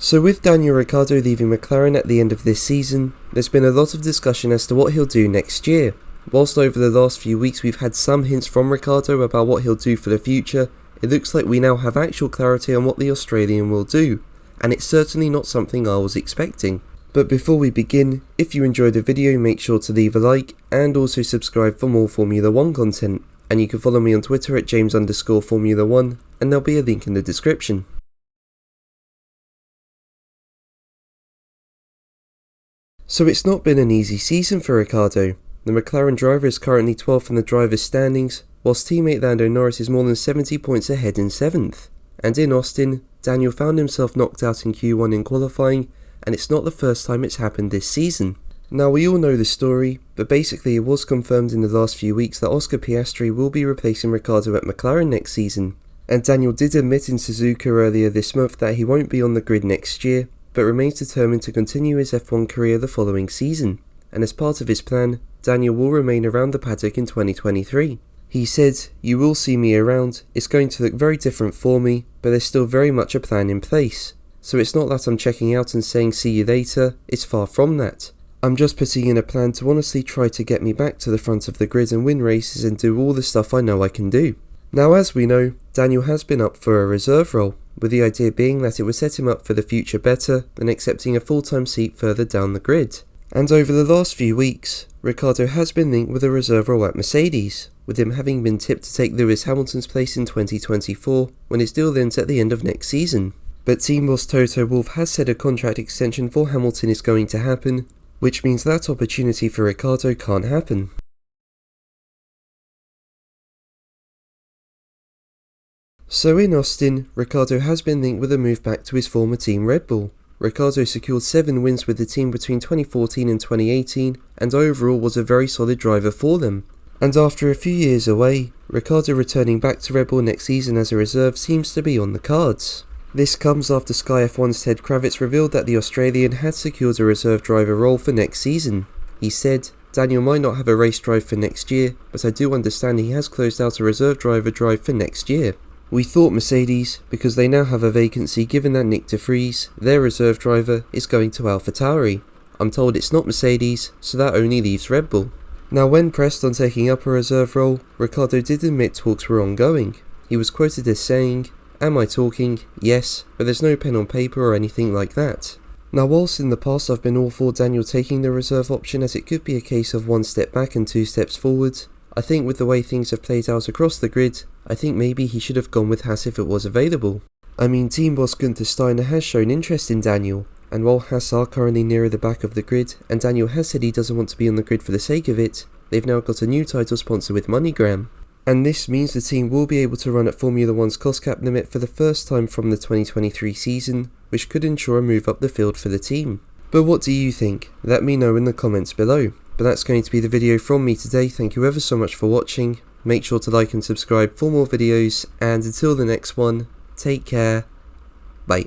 So with Daniel Ricciardo leaving McLaren at the end of this season, there's been a lot of discussion as to what he'll do next year. Whilst over the last few weeks we've had some hints from Ricciardo about what he'll do for the future, it looks like we now have actual clarity on what the Australian will do, and it's certainly not something I was expecting. But before we begin, if you enjoyed the video, make sure to leave a like and also subscribe for more Formula 1 content, and you can follow me on Twitter at James_Formula1, and there'll be a link in the description. So it's not been an easy season for Ricciardo. The McLaren driver is currently 12th in the drivers' standings, whilst teammate Lando Norris is more than 70 points ahead in 7th. And in Austin, Daniel found himself knocked out in Q1 in qualifying, and it's not the first time it's happened this season. Now we all know the story, but basically it was confirmed in the last few weeks that Oscar Piastri will be replacing Ricciardo at McLaren next season, and Daniel did admit in Suzuka earlier this month that he won't be on the grid next year, but remains determined to continue his F1 career the following season, and as part of his plan, Daniel will remain around the paddock in 2023. He said, "You will see me around, it's going to look very different for me, but there's still very much a plan in place. So it's not that I'm checking out and saying see you later, it's far from that. I'm just putting in a plan to honestly try to get me back to the front of the grid and win races and do all the stuff I know I can do." Now as we know, Daniel has been up for a reserve role, with the idea being that it would set him up for the future better than accepting a full-time seat further down the grid. And over the last few weeks, Ricciardo has been linked with a reserve role at Mercedes, with him having been tipped to take Lewis Hamilton's place in 2024 when his deal ends at the end of next season. But team boss Toto Wolff has said a contract extension for Hamilton is going to happen, which means that opportunity for Ricciardo can't happen. So in Austin, Ricciardo has been linked with a move back to his former team Red Bull. Ricciardo secured 7 wins with the team between 2014 and 2018 and overall was a very solid driver for them. And after a few years away, Ricciardo returning back to Red Bull next season as a reserve seems to be on the cards. This comes after Sky F1's Ted Kravitz revealed that the Australian had secured a reserve driver role for next season. He said, "Daniel might not have a race drive for next year, but I do understand he has closed out a reserve driver drive for next year. We thought Mercedes, because they now have a vacancy given that Nick de Vries, their reserve driver, is going to AlphaTauri. I'm told it's not Mercedes, so that only leaves Red Bull." Now when pressed on taking up a reserve role, Ricciardo did admit talks were ongoing. He was quoted as saying, "Am I talking? Yes, but there's no pen on paper or anything like that." Now whilst in the past I've been all for Daniel taking the reserve option as it could be a case of 1 step back and 2 steps forward, I think with the way things have played out across the grid, I think maybe he should have gone with Haas if it was available. I mean, team boss Gunther Steiner has shown interest in Daniel, and while Haas are currently nearer the back of the grid, and Daniel has said he doesn't want to be on the grid for the sake of it, they've now got a new title sponsor with MoneyGram. And this means the team will be able to run at Formula 1's cost cap limit for the first time from the 2023 season, which could ensure a move up the field for the team. But what do you think? Let me know in the comments below. But that's going to be the video from me today. Thank you ever so much for watching. Make sure to like and subscribe for more videos, and until the next one, take care. Bye.